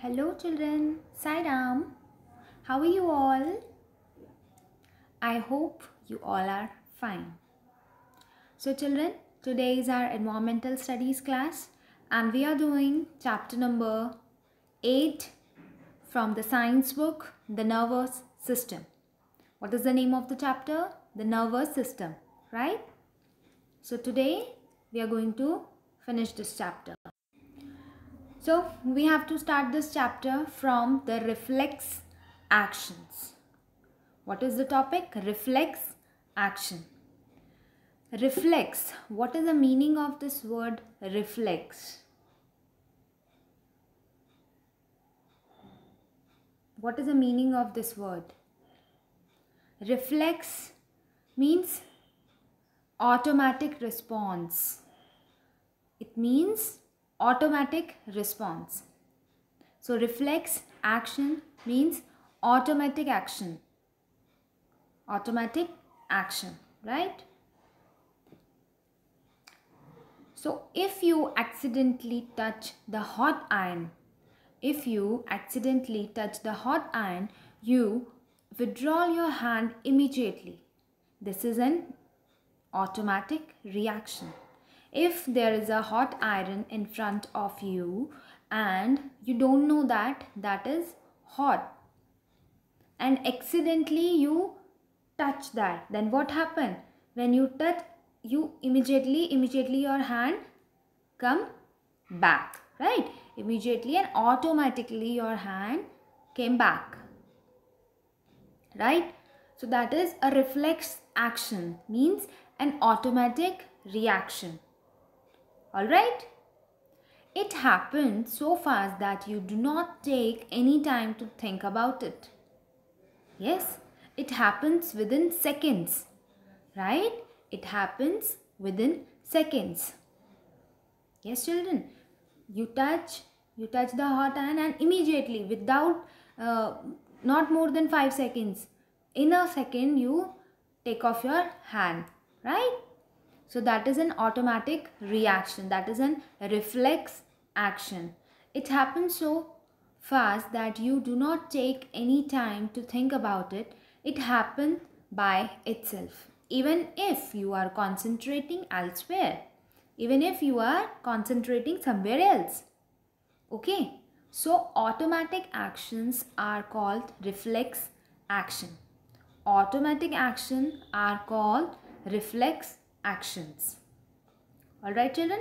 Hello children, Sairam. How are you all? I hope you all are fine. So children, today is our environmental studies class and we are doing chapter number 8 from the science book, the nervous system. What is the name of the chapter? The nervous system, right? So today we are going to finish this chapter. So we have to start this chapter from the reflex actions. What is the topic? Reflex action. Reflex. What is the meaning of this word reflex? What is the meaning of this word? Reflex means automatic response. It means automatic response. So reflex action means automatic action. Automatic action, right? So if you accidentally touch the hot iron, you withdraw your hand immediately. This is an automatic reaction. If there is a hot iron in front of you and you don't know that is hot and accidentally you touch that, then what happened? When you touch, you immediately your hand come back, right? Immediately and automatically your hand came back, right? So that is a reflex action, means an automatic reaction. All right? It happens so fast that you do not take any time to think about it. Yes, it happens within seconds, right? It happens within seconds. Yes, children, you touch the hot iron and immediately, without not more than 5 seconds, in a second you take off your hand, right? So that is an automatic reaction. That is an reflex action. It happens so fast that you do not take any time to think about it. It happens by itself. Even if you are concentrating elsewhere. Even if you are concentrating somewhere else. Okay. So automatic actions are called reflex action. Automatic action are called reflex actions. Alright children?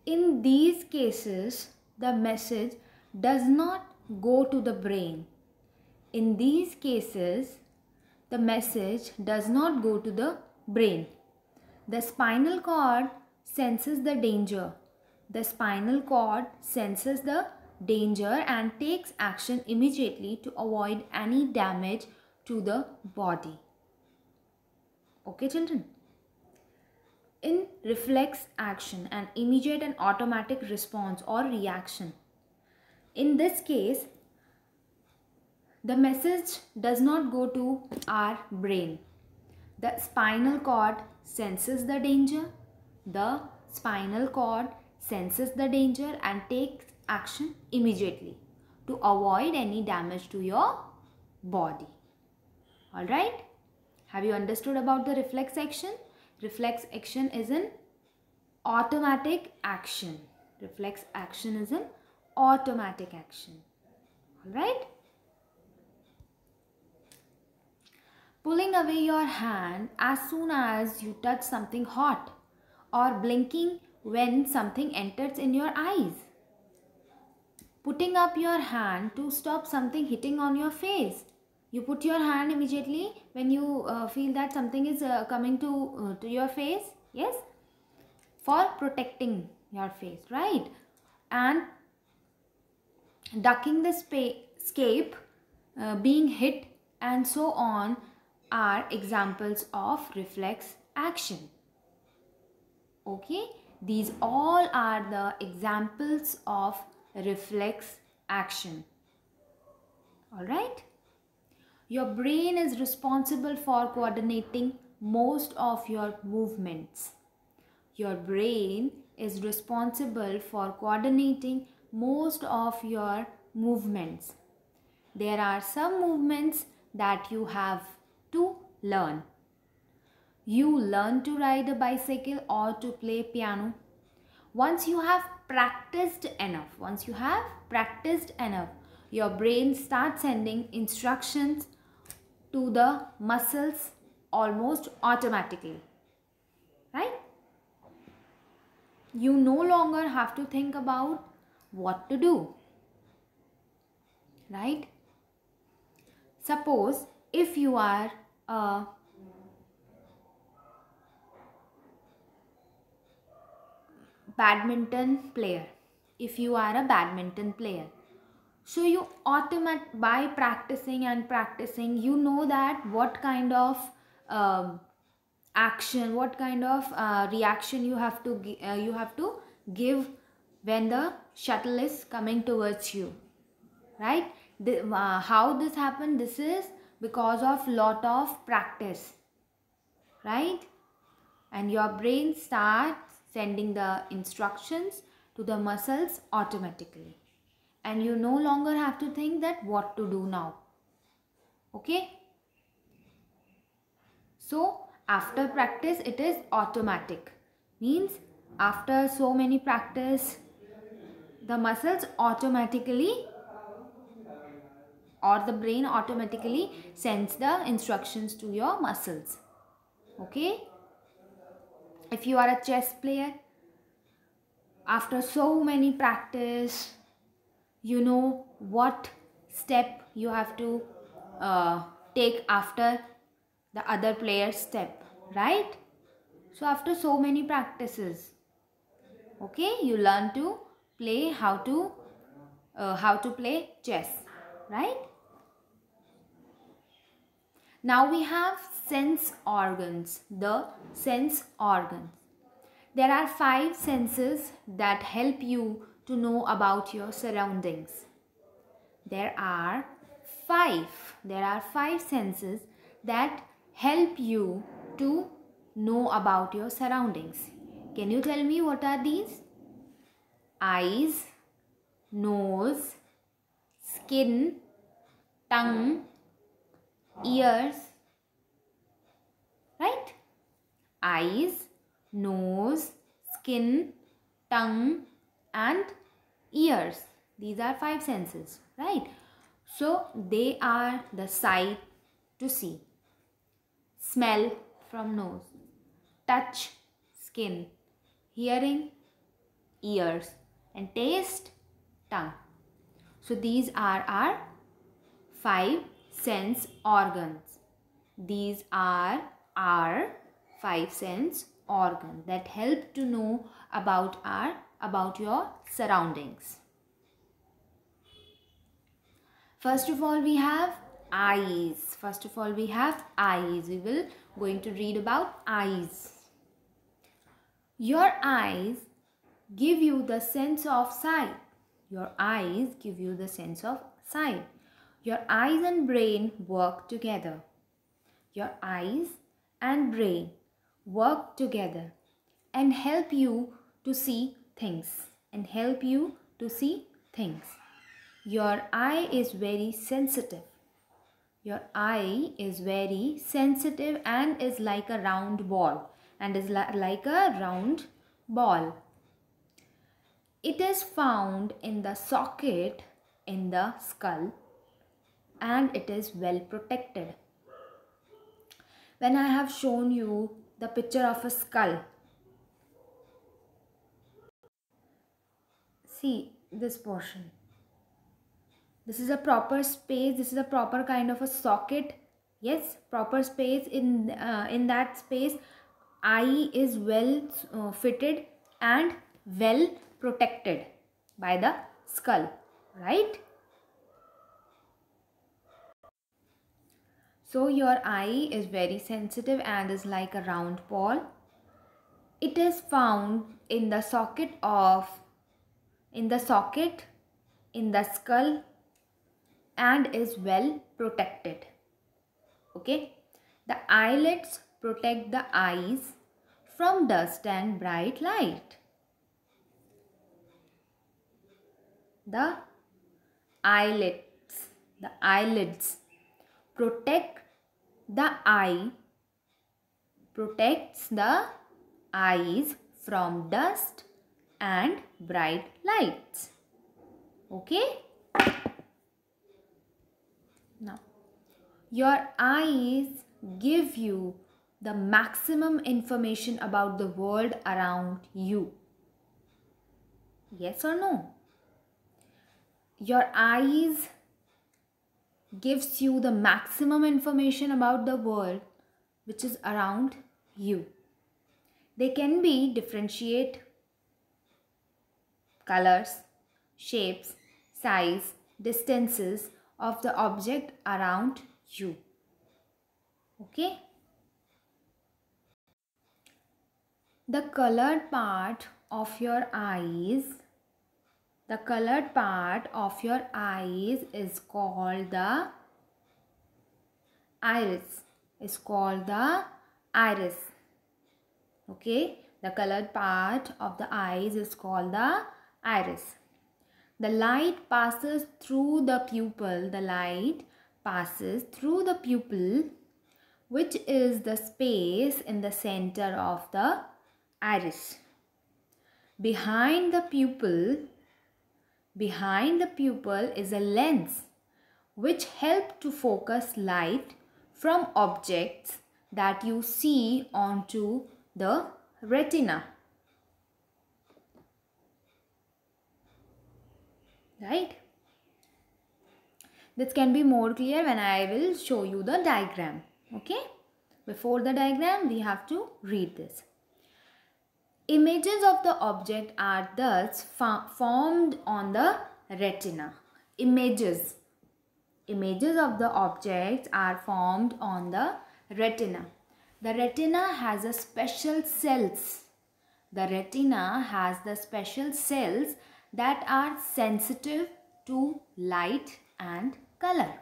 In these cases, the message does not go to the brain. In these cases, the message does not go to the brain. The spinal cord senses the danger. The spinal cord senses the danger and takes action immediately to avoid any damage to the body. Okay children? In reflex action, an immediate and automatic response or reaction. In this case, the message does not go to our brain. The spinal cord senses the danger. The spinal cord senses the danger and takes action immediately to avoid any damage to your body. Alright? Have you understood about the reflex action? Reflex action is an automatic action. Reflex action is an automatic action. Alright? Pulling away your hand as soon as you touch something hot, or blinking when something enters in your eyes. Putting up your hand to stop something hitting on your face. You put your hand immediately when you feel that something is coming to your face. Yes, for protecting your face, right? And ducking the scape, being hit, and so on are examples of reflex action. Okay, these all are the examples of reflex action. All right. Your brain is responsible for coordinating most of your movements. Your brain is responsible for coordinating most of your movements. There are some movements that you have to learn. You learn to ride a bicycle or to play piano. Once you have practiced enough, your brain starts sending instructions to the muscles almost automatically, right? You no longer have to think about what to do, right? Suppose if you are a badminton player, so you by practicing and practicing, you know that what kind of um action, what kind of reaction you have to give when the shuttle is coming towards you, right? How this happened? This is because of lot of practice, right? And your brain starts sending the instructions to the muscles automatically, and you no longer have to think that what to do now. Okay, so after practice it is automatic, means after so many practice the muscles automatically, or the brain automatically sends the instructions to your muscles. Okay, if you are a chess player, after so many practice, you know what step you have to take after the other player's step, right? So after so many practices, okay, you learn to play how to play chess, right? Now we have sense organs, the sense organs. There are 5 senses that help you to know about your surroundings. There are 5. There are 5 senses that help you to know about your surroundings. Can you tell me what are these? Eyes, nose, skin, tongue, ears, right? Eyes, nose, skin, tongue and ears. These are 5 senses, right? So they are the sight to see, smell from nose, touch skin, hearing ears and taste tongue. So these are our 5 sense organs. These are our 5 sense organs that help to know about your surroundings. First of all, we have eyes. We will going to read about eyes. Your eyes give you the sense of sight. Your eyes give you the sense of sight. Your eyes and brain work together. Your eyes and brain work together and help you to see things. Your eye is very sensitive. Your eye is very sensitive and is like a round ball. It is found in the socket in the skull and it is well protected. When I have shown you the picture of a skull, see this portion. This is a proper space. This is a proper kind of a socket. Yes, proper space. In that space, eye is well fitted and well protected by the skull, right? So your eye is very sensitive and is like a round ball. It is found in the socket in the skull and is well protected. Okay, the eyelids protect the eyes from dust and bright light. the eyelids. The eyelids protect the eye, protects the eyes from dust and bright lights. Okay? Now, your eyes give you the maximum information about the world around you. Yes or no? Your eyes gives you the maximum information about the world which is around you. They can be differentiate colors, shapes, size, distances of the object around you. Okay? The colored part of your eyes, is called the iris. Okay? The colored part of the eyes is called the iris. The light passes through the pupil. Which is the space in the center of the iris. Behind the pupil is a lens which helps to focus light from objects that you see onto the retina. Right? This can be more clear when I will show you the diagram. Okay? Before the diagram, we have to read this. Images of the object are thus formed on the retina. Images of the objects are formed on the retina. The retina has a special cells. That are sensitive to light and color.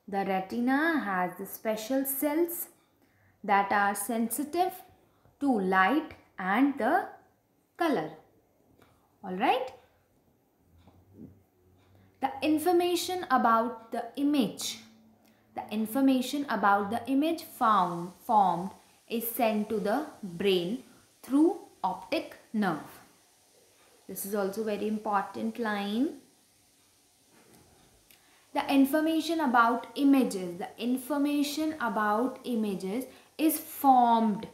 The retina has the special cells that are sensitive to light and the color. Alright? The information about the image formed is sent to the brain through optic nerve. This is also very important line. The information about images is formed.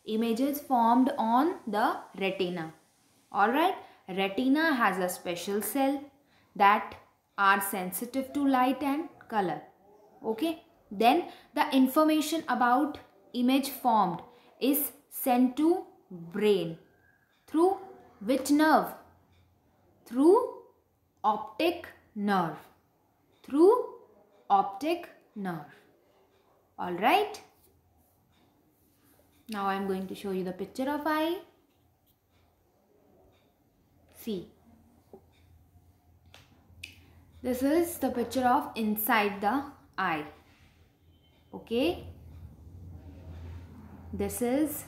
Images formed on the retina. Alright, retina has a special cell that are sensitive to light and color. Okay, then the information about image formed is sent to brain through which nerve? Through optic nerve. Alright. Now I am going to show you the picture of eye. See. This is the picture of inside the eye. Okay. This is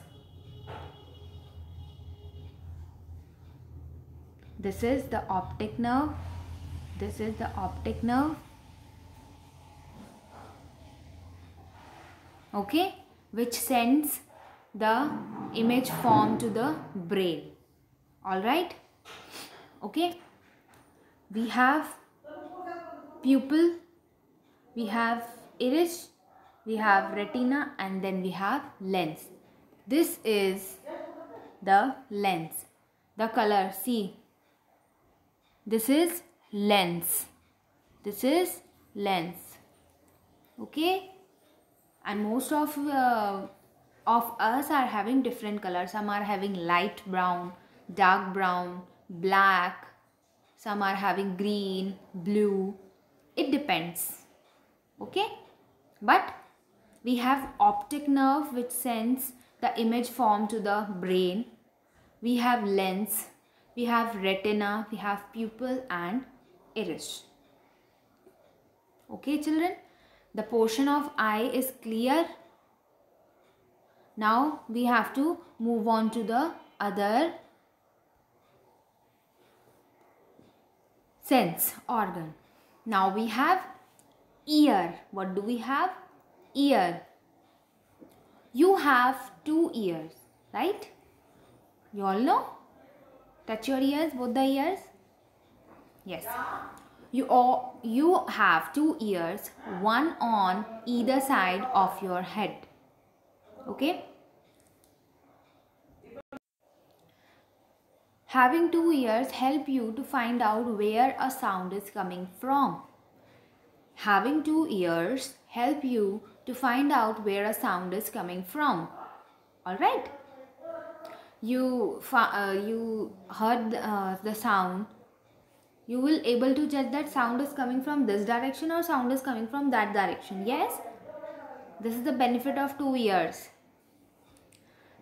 the optic nerve. Okay, which sends the image form to the brain. Alright. Okay. We have pupil, we have iris, we have retina, and then we have lens. This is the lens. The color, see. This is lens. Okay. And most of us are having different colors. Some are having light brown, dark brown, black. Some are having green, blue. It depends. Okay. But we have optic nerve which sends the image form to the brain. We have lens, we have retina, we have pupil and iris. Okay children, the portion of eye is clear. Now we have to move on to the other sense organ. Now we have ear. What do we have? Ear. You have 2 ears, right? You all know? Touch your ears, both the ears. Yes. You have 2 ears, one on either side of your head. Okay? Having 2 ears help you to find out where a sound is coming from. Having 2 ears help you to find out where a sound is coming from. Alright? You heard the sound. You will able to judge that sound is coming from this direction or sound is coming from that direction. Yes? This is the benefit of 2 ears.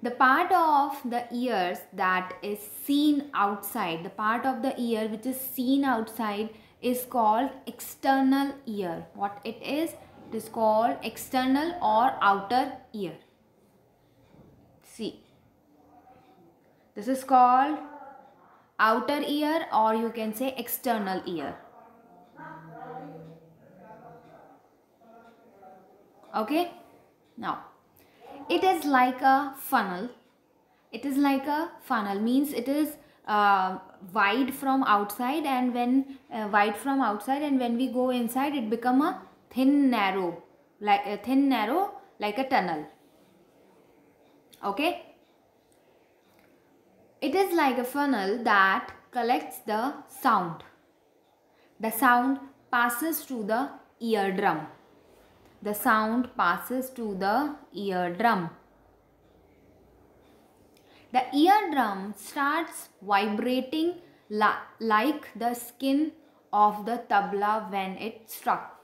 The part of the ears that is seen outside, the part of the ear which is seen outside is called external ear. What it is? It is called external or outer ear. See. This is called outer ear, or you can say external ear. Okay? Now, it is like a funnel. It is like a funnel, means it is wide from outside, and when we go inside, it become a thin narrow like a tunnel. Okay? It is like a funnel that collects the sound. The sound passes to the eardrum. The sound passes to the eardrum. The eardrum starts vibrating like the skin of the tabla when it struck.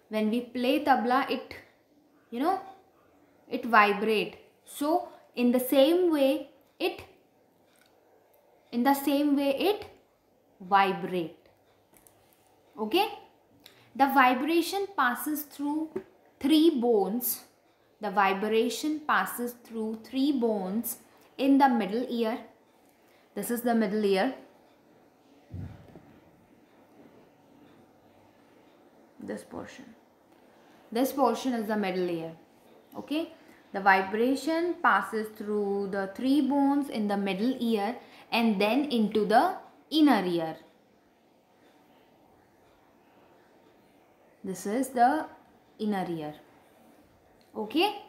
When we play tabla, it vibrate. So in the same way it vibrate. Okay? The vibration passes through 3 bones. The vibration passes through 3 bones in the middle ear. This is the middle ear. This portion is the middle ear. Okay? The vibration passes through the 3 bones in the middle ear and then into the inner ear. This is the inner ear. Okay?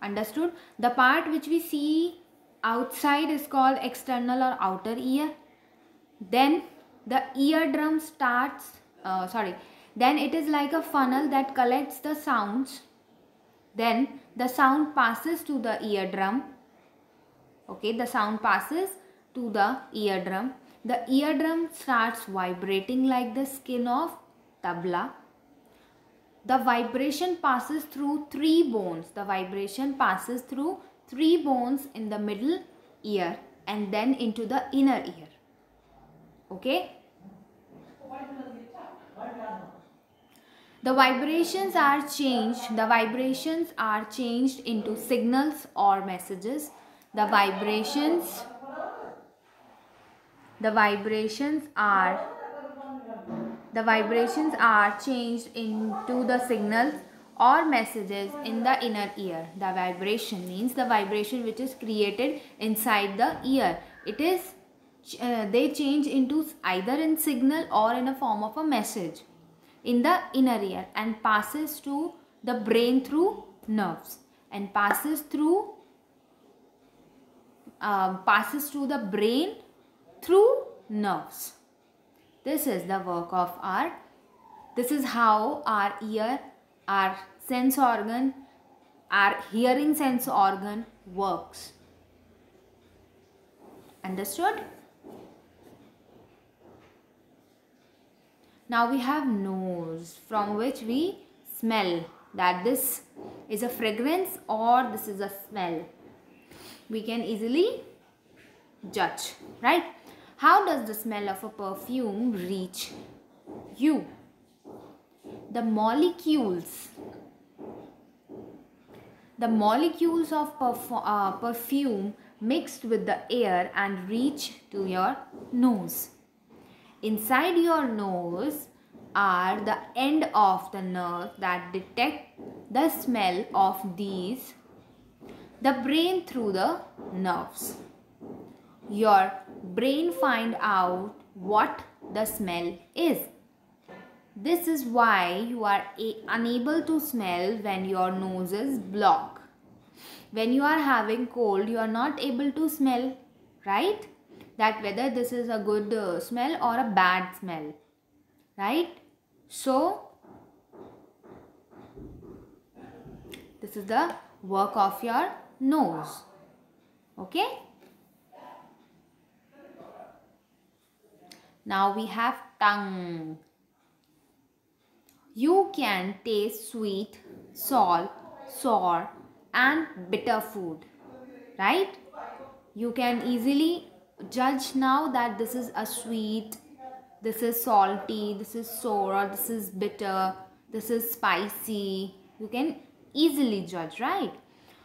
Understood? The part which we see outside is called external or outer ear. Then the eardrum then it is like a funnel that collects the sounds. Then the sound passes to the eardrum. Okay, the sound passes to the eardrum. The eardrum starts vibrating like the skin of tabla. The vibration passes through 3 bones. The vibration passes through 3 bones in the middle ear and then into the inner ear. Okay? The vibrations are changed. The vibrations are changed into signals or messages. The vibrations are changed into the signals or messages in the inner ear. The vibration means the vibration which is created inside the ear. They change into either in signal or in a form of a message in the inner ear and passes to the brain through nerves and passes to the brain through nerves. This is the work of this is how our ear, our sense organ, our hearing sense organ works. Understood? Now we have nose, from which we smell that this is a fragrance or this is a smell. We can easily judge, right? How does the smell of a perfume reach you? The molecules the molecules of perfume mixed with the air and reach to your nose. Inside your nose are the end of the nerve that detect the smell of these, the brain through the nerves. Your brain find out what the smell is. This is why you are unable to smell when your nose is blocked. When you are having cold, you are not able to smell, right? That whether this is a good smell or a bad smell, right? So, this is the work of your nose. Okay? Now we have tongue. You can taste sweet, salt, sour and bitter food, right? You can easily judge now that this is a sweet, this is salty, this is sour, this is bitter, this is spicy. You can easily judge, right?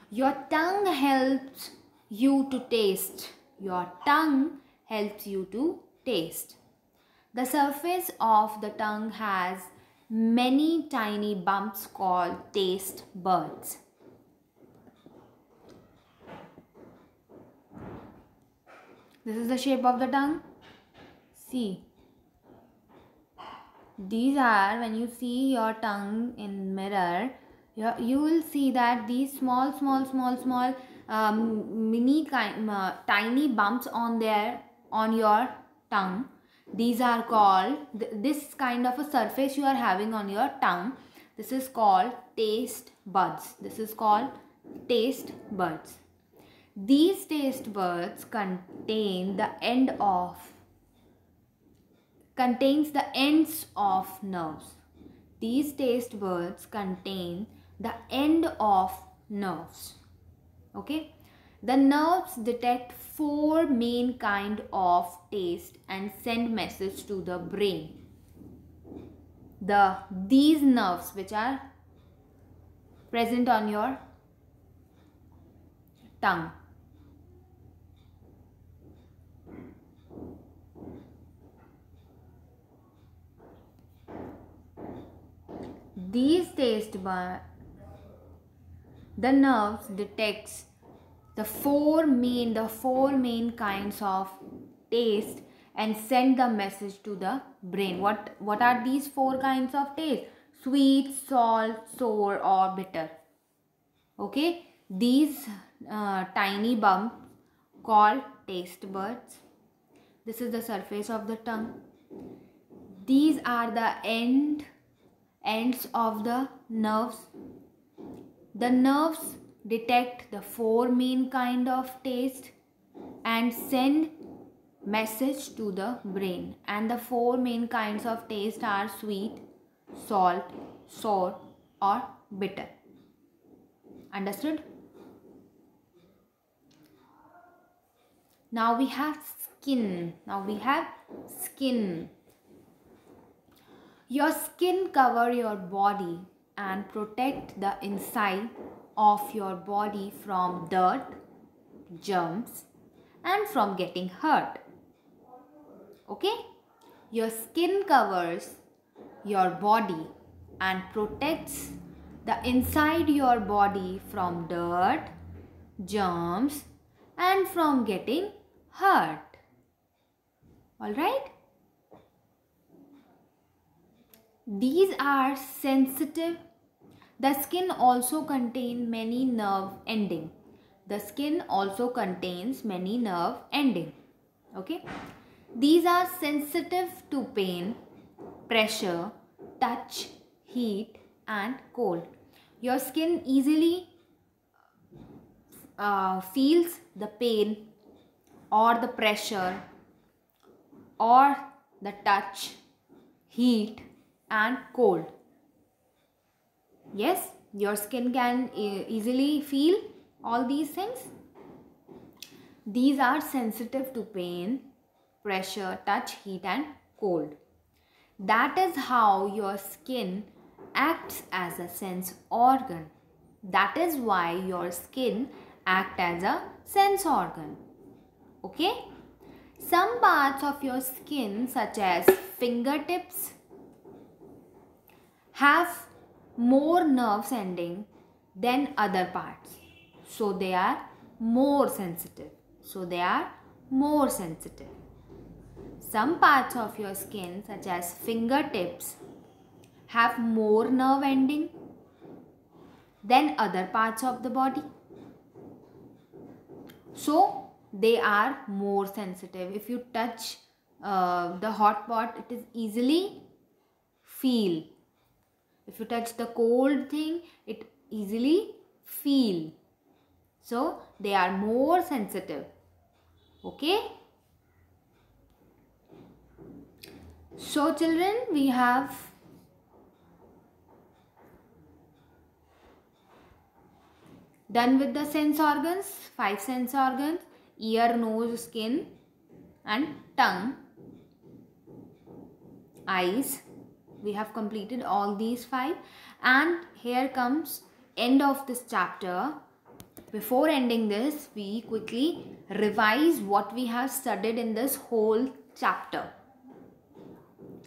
Your tongue helps you to taste. Your tongue helps you to taste. The surface of the tongue has many tiny bumps called taste buds. This is the shape of the tongue. See. These are, when you see your tongue in mirror, you will see that these small tiny bumps on your tongue. These are called, this kind of a surface you are having on your tongue, this is called taste buds. This is called taste buds. These taste buds contains the ends of nerves. These taste buds contain the end of nerves. Okay. The nerves detect 4 main kind of taste and send message to the brain. These nerves which are present on your tongue. These taste buds, the nerves detects the four main kinds of taste and send the message to the brain. What are these 4 kinds of taste? Sweet, salt, sour or bitter. Okay, these tiny bumps called taste buds. This is the surface of the tongue. These are the ends of the nerves. The nerves detect the 4 main kind of taste and send message to the brain. And the 4 main kinds of taste are sweet, salt, sour or bitter. Understood? Now we have skin. Your skin cover your body and protect the inside of your body from dirt, germs and from getting hurt. Okay? Your skin covers your body and protects the inside your body from dirt, germs and from getting hurt. Alright? These are sensitive. The skin also contains many nerve endings. Okay? These are sensitive to pain, pressure, touch, heat and cold. Your skin easily feels the pain or the pressure or the touch, heat and cold. Yes, your skin can easily feel all these things. These are sensitive to pain, pressure, touch, heat and cold. That is how your skin acts as a sense organ. That is why your skin acts as a sense organ. Okay? Some parts of your skin, such as fingertips, have more nerves ending than other parts. So they are more sensitive. Some parts of your skin, such as fingertips, have more nerve ending than other parts of the body. So they are more sensitive. If you touch the hot pot, it is easily feel. If you touch the cold thing, it easily feel. So they are more sensitive. Okay? So children, we have done with the sense organs, 5 sense organs: ear, nose, skin and tongue, eyes. We have completed all these 5, and here comes end of this chapter. Before ending this, we quickly revise what we have studied in this whole chapter.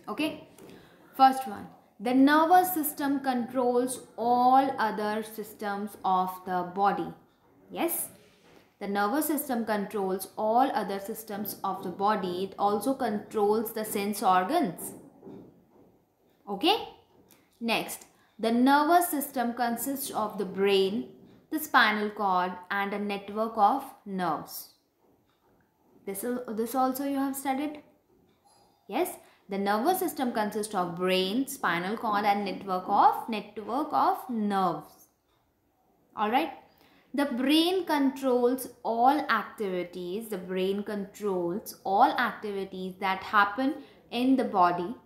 Okay, first one, the nervous system controls all other systems of the body. Yes, the nervous system controls all other systems of the body. It also controls the sense organs. Okay, next, the nervous system consists of the brain, the spinal cord and a network of nerves. This also you have studied. Yes, the nervous system consists of brain, spinal cord and network of nerves. Alright. The brain controls all activities. The brain controls all activities that happen in the body.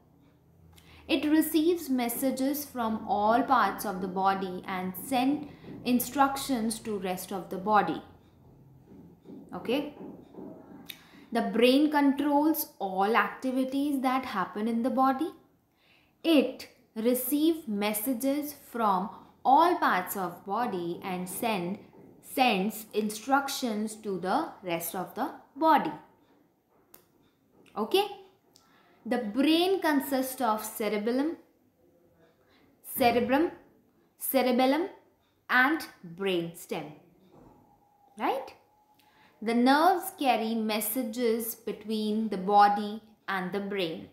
It receives messages from all parts of the body and sends instructions to rest of the body. Okay. The brain controls all activities that happen in the body. It receives messages from all parts of body and sends instructions to the rest of the body. Okay? The brain consists of cerebellum and brain stem. Right? The nerves carry messages between the body and the brain.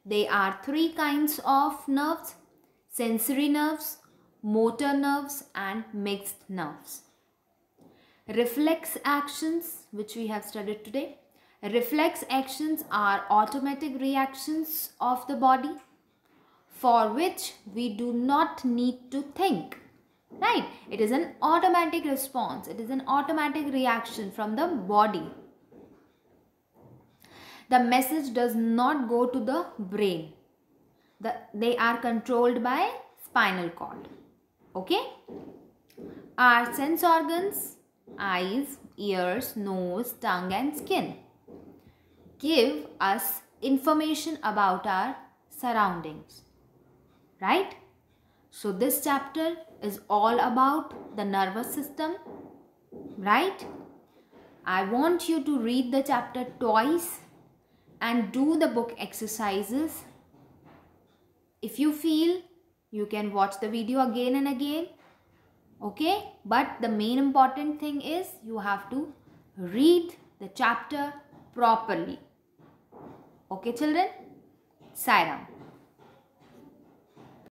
There are 3 kinds of nerves: sensory nerves, motor nerves and mixed nerves. Reflex actions, which we have studied today. Reflex actions are automatic reactions of the body for which we do not need to think. Right? It is an automatic response. It is an automatic reaction from the body. The message does not go to the brain. They are controlled by spinal cord. Okay? Our sense organs, eyes, ears, nose, tongue and skin, give us information about our surroundings. Right? So this chapter is all about the nervous system. Right? I want you to read the chapter twice and do the book exercises. If you feel, you can watch the video again and again. Okay? But the main important thing is you have to read the chapter properly. Okay children? Sai Ram.